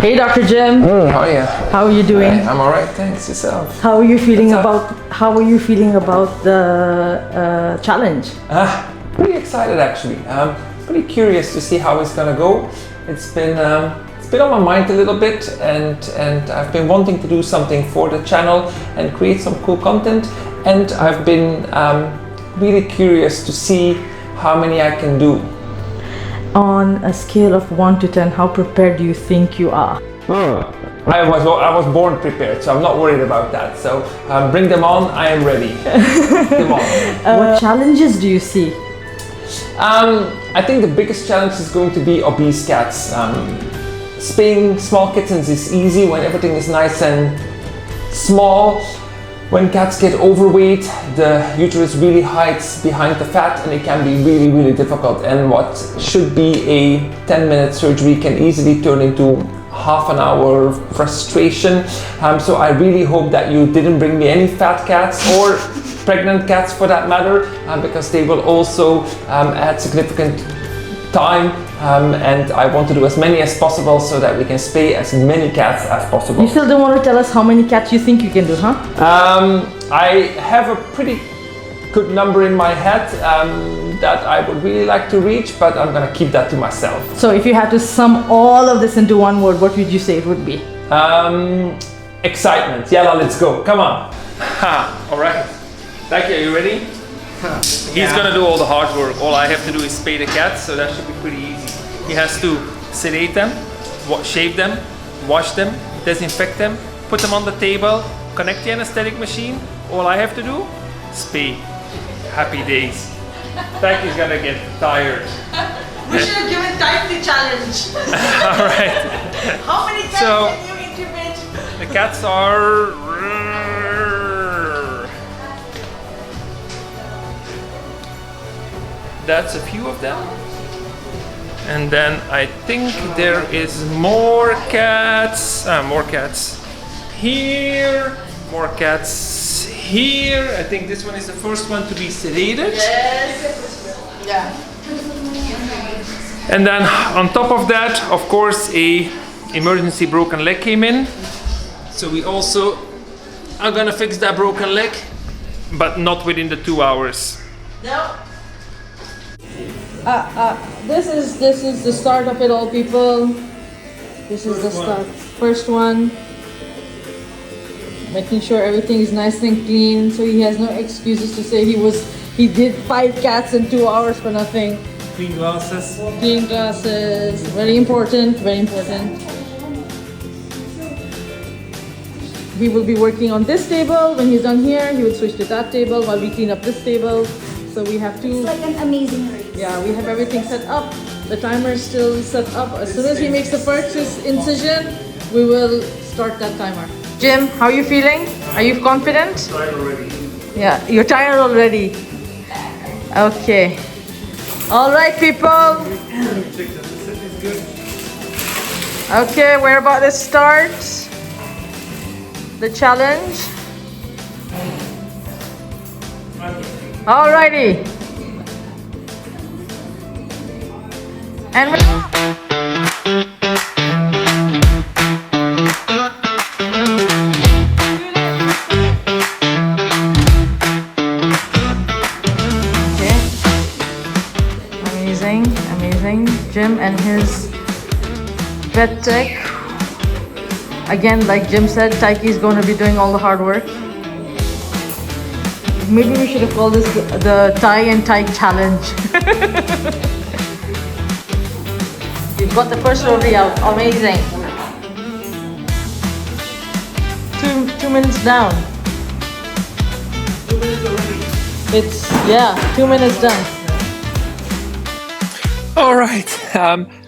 Hey, Dr. Jim. How are you? How are you doing? Hey, I'm alright, thanks. Yourself? How are you feeling about the challenge? Pretty excited actually. Pretty curious to see how it's gonna go. It's been on my mind a little bit, and I've been wanting to do something for the channel and create some cool content. And I've been really curious to see how many I can do. On a scale of 1 to 10, how prepared do you think you are? I was born prepared, so I'm not worried about that. So bring them on, I am ready. Come on. What challenges do you see? I think the biggest challenge is going to be obese cats. Spaying small kittens is easy when everything is nice and small. When cats get overweight, the uterus really hides behind the fat, and it can be really, really difficult. And what should be a 10-minute surgery can easily turn into half an hour frustration. So I really hope that you didn't bring me any fat cats or pregnant cats for that matter, because they will also add significant time, and I want to do as many as possible so that we can spay as many cats as possible. You still don't want to tell us how many cats you think you can do, huh? I have a pretty good number in my head that I would really like to reach, but I'm gonna keep that to myself. So if you had to sum all of this into one word, what would you say it would be? Excitement. Yalla, let's go. Come on. All right. Thank you. Are you ready? He's gonna do all the hard work. All I have to do is spay the cats, so that should be pretty easy. He has to sedate them, shave them, wash them, disinfect them, put them on the table, connect the anesthetic machine. All I have to do, spay. Happy days. Taki's gonna get tired. We should have given time the challenge. All right. How many cats can you incubate? The cats are... That's a few of them. And then I think there is more cats. More cats here. More cats here. I think this one is the first one to be sedated. Yes. Yeah. And then on top of that, of course, a emergency broken leg came in. So we also are gonna fix that broken leg, but not within the 2 hours. No. This is the start of it all, people. This is the start. First one. Making sure everything is nice and clean, so he has no excuses to say he did 5 cats in 2 hours for nothing. Clean glasses. Clean glasses. Very important. Very important. He will be working on this table. When he's done here, he will switch to that table while we clean up this table. So we have to... It's like an amazing race. Yeah, we have everything set up. The timer is still set up. As soon as he makes the first incision, we will start that timer. Jim, how are you feeling? Are you confident? Tired already. Yeah, you're tired already. Okay. All right, people. Okay, we're about to start the challenge. Alrighty. And okay. Amazing. Jim and his vet tech. Again, like Jim said, Taiki is going to be doing all the hard work. Maybe we should have called this the tie and tie challenge. You've got the first rotary out. Amazing. 2 minutes down. 2 minutes already. It's, yeah, 2 minutes done. All right.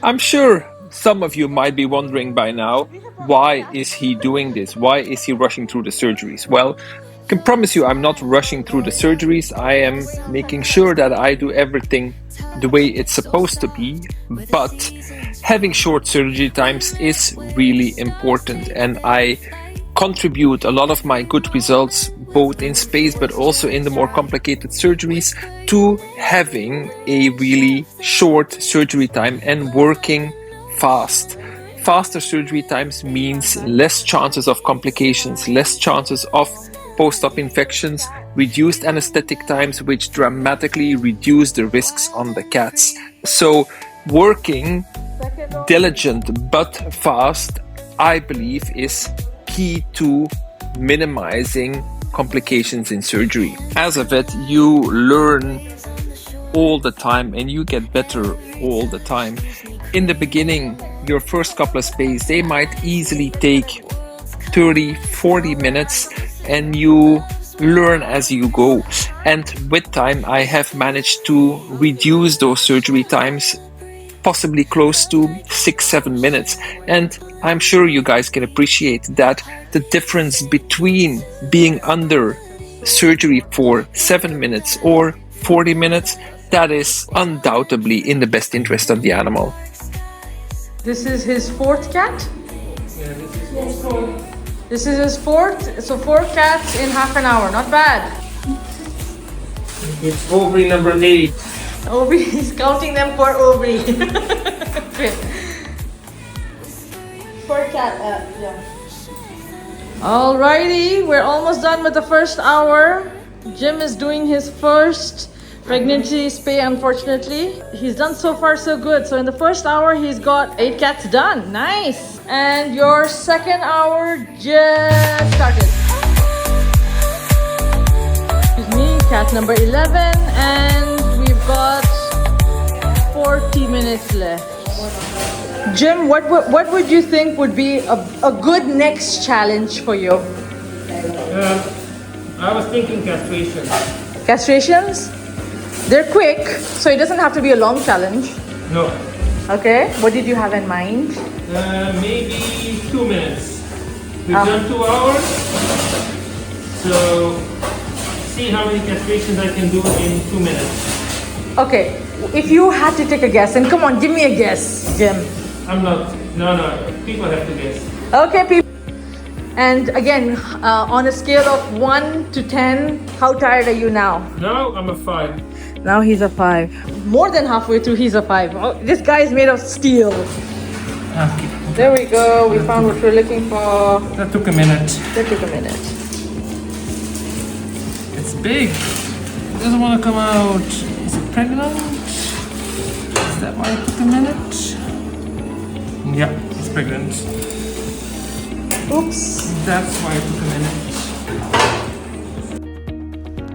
I'm sure some of you might be wondering by now, why is he doing this? Why is he rushing through the surgeries? Well, I can promise you I'm not rushing through the surgeries. I am making sure that I do everything the way it's supposed to be, but having short surgery times is really important, and I contribute a lot of my good results both in space but also in the more complicated surgeries to having a really short surgery time and working fast. faster surgery times means less chances of complications, less chances of post-op infections, reduced anesthetic times, which dramatically reduce the risks on the cats. So working diligent but fast, I believe, is key to minimizing complications in surgery. As a vet, you learn all the time and you get better all the time. In the beginning, your first couple of spays, they might easily take 30-40 minutes, and you learn as you go. And with time, I have managed to reduce those surgery times possibly close to 6-7 minutes. And I'm sure you guys can appreciate that the difference between being under surgery for 7 minutes or 40 minutes, that is undoubtedly in the best interest of the animal. This is his fourth cat? Yeah, this is also... This is his fourth, so 4 cats in half an hour, not bad. It's ovary number 8. Aubrey, he's counting them for Aubrey. 4 cat, yeah. Alrighty, we're almost done with the first hour. Jim is doing his first pregnancy spay, unfortunately. He's done so far so good. So in the first hour, he's got 8 cats done. Nice. And your second hour just started. Excuse me, cat number 11. And we've got 40 minutes left. Jim, what would you think would be a good next challenge for you? I was thinking castration. Castrations? They're quick, so it doesn't have to be a long challenge. No. Okay, what did you have in mind? Maybe 2 minutes. We've done 2 hours. So, see how many castrations I can do in 2 minutes. Okay, if you had to take a guess, and come on, give me a guess, Jim. I'm not. No. People have to guess. Okay, people. And again, on a scale of 1 to 10, how tired are you now? Now I'm a 5. Now he's a 5. More than halfway through, he's a 5. Oh, this guy is made of steel. Okay. There we go. We found what we're looking for. That took a minute. That took a minute. It's big. It doesn't want to come out. Is it pregnant? Is that why it took a minute? Yeah, it's pregnant. Oops. That's why it took a minute.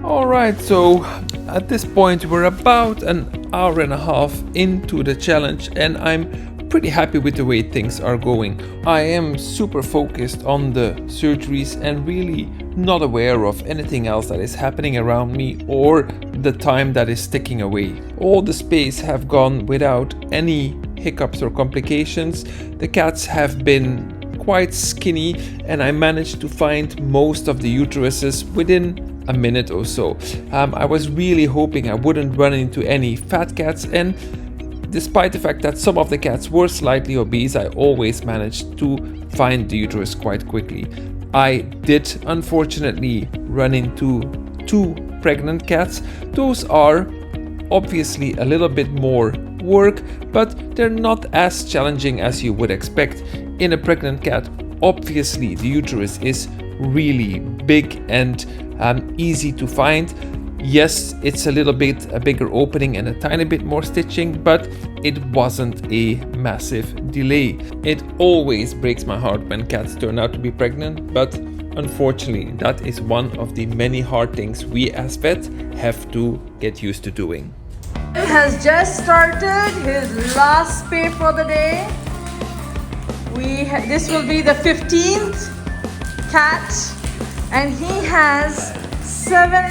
Alright, so at this point we're about an hour and a half into the challenge, and I'm pretty happy with the way things are going. I am super focused on the surgeries and really not aware of anything else that is happening around me or the time that is ticking away. All the spays have gone without any hiccups or complications. The cats have been quite skinny, and I managed to find most of the uteruses within a minute or so. I was really hoping I wouldn't run into any fat cats, and despite the fact that some of the cats were slightly obese, I always managed to find the uterus quite quickly. I did unfortunately run into 2 pregnant cats. Those are obviously a little bit more work, but they're not as challenging as you would expect. In a pregnant cat, obviously the uterus is really big and easy to find. Yes, it's a little bit a bigger opening and a tiny bit more stitching, but it wasn't a massive delay. It always breaks my heart when cats turn out to be pregnant, but unfortunately that is one of the many hard things we as vets have to get used to doing. He has just started his last spay for the day. This will be the 15th cat, and he has 7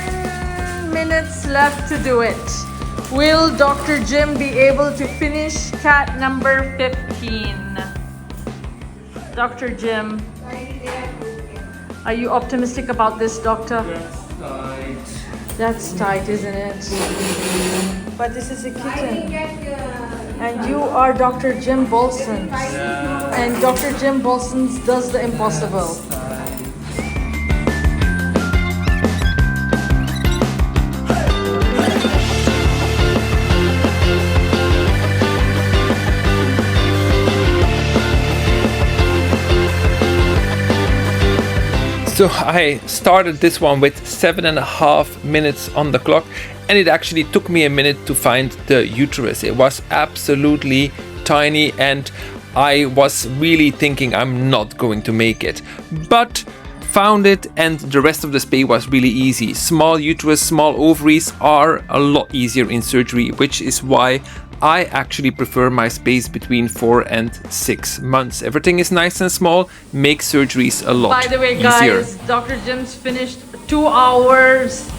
minutes left to do it. Will Dr. Jim be able to finish cat number 15? Dr. Jim, are you optimistic about this, doctor? That's tight. That's tight, isn't it? But this is a kitten. And you are Dr. Jim Bolson. And Dr. Jim Bolson does the impossible. So I started this one with 7.5 minutes on the clock, and it actually took me a minute to find the uterus. It was absolutely tiny, and I was really thinking I'm not going to make it, but found it, and the rest of the spay was really easy. Small uterus, small ovaries are a lot easier in surgery, which is why I actually prefer my spays between 4 and 6 months. Everything is nice and small, makes surgeries a lot By the way, easier. guys, Dr. Jim's finished 2 hours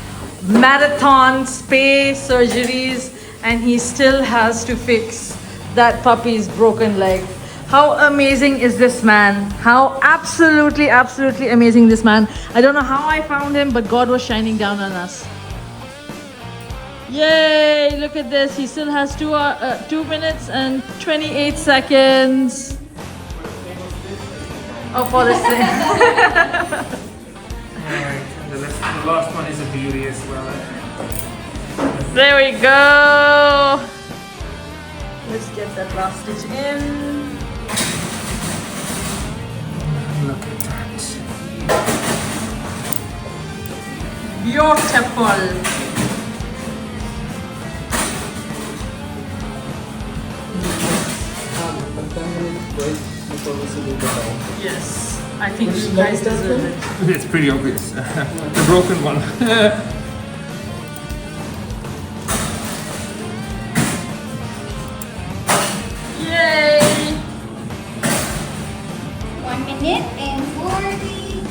marathon spay surgeries, and he still has to fix that puppy's broken leg. How amazing is this man? How absolutely amazing this man. I don't know how I found him, but God was shining down on us. Yay, look at this. He still has 2 minutes and 28 seconds. Oh, for this thing. Alright, and the last one is a beauty as well. There we go. Let's get that last stitch in. Look at that. Beautiful. Yes, I think you guys deserve it. It's pretty obvious. The broken one. Yay! 1 minute and 40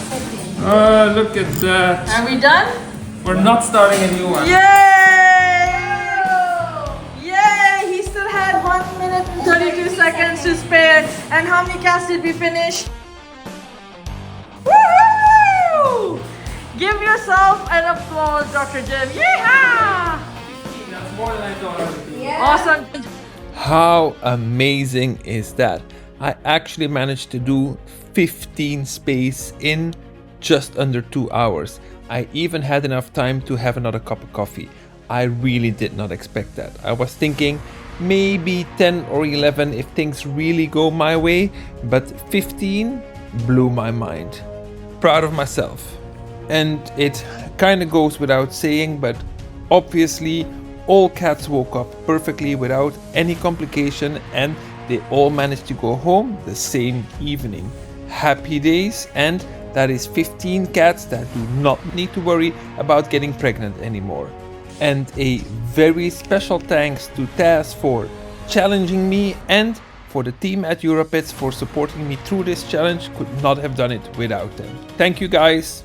seconds. Oh, look at that. Are we done? We're not starting a new one. Yay! Yay! He still had 1 minute and 32 seconds to spare. And how many cats did we finish? Woohoo! Give yourself an applause, Dr. Jim. Yeehaw! That's more than I thought I would be. Awesome. How amazing is that? I actually managed to do 15 spays in just under 2 hours. I even had enough time to have another cup of coffee. I really did not expect that. I was thinking maybe 10 or 11 if things really go my way, but 15 blew my mind. Proud of myself. And it kind of goes without saying, but obviously all cats woke up perfectly without any complication, and they all managed to go home the same evening. Happy days, and that is 15 cats that do not need to worry about getting pregnant anymore. And a very special thanks to Taz for challenging me, and for the team at Europets for supporting me through this challenge. Could not have done it without them. Thank you guys.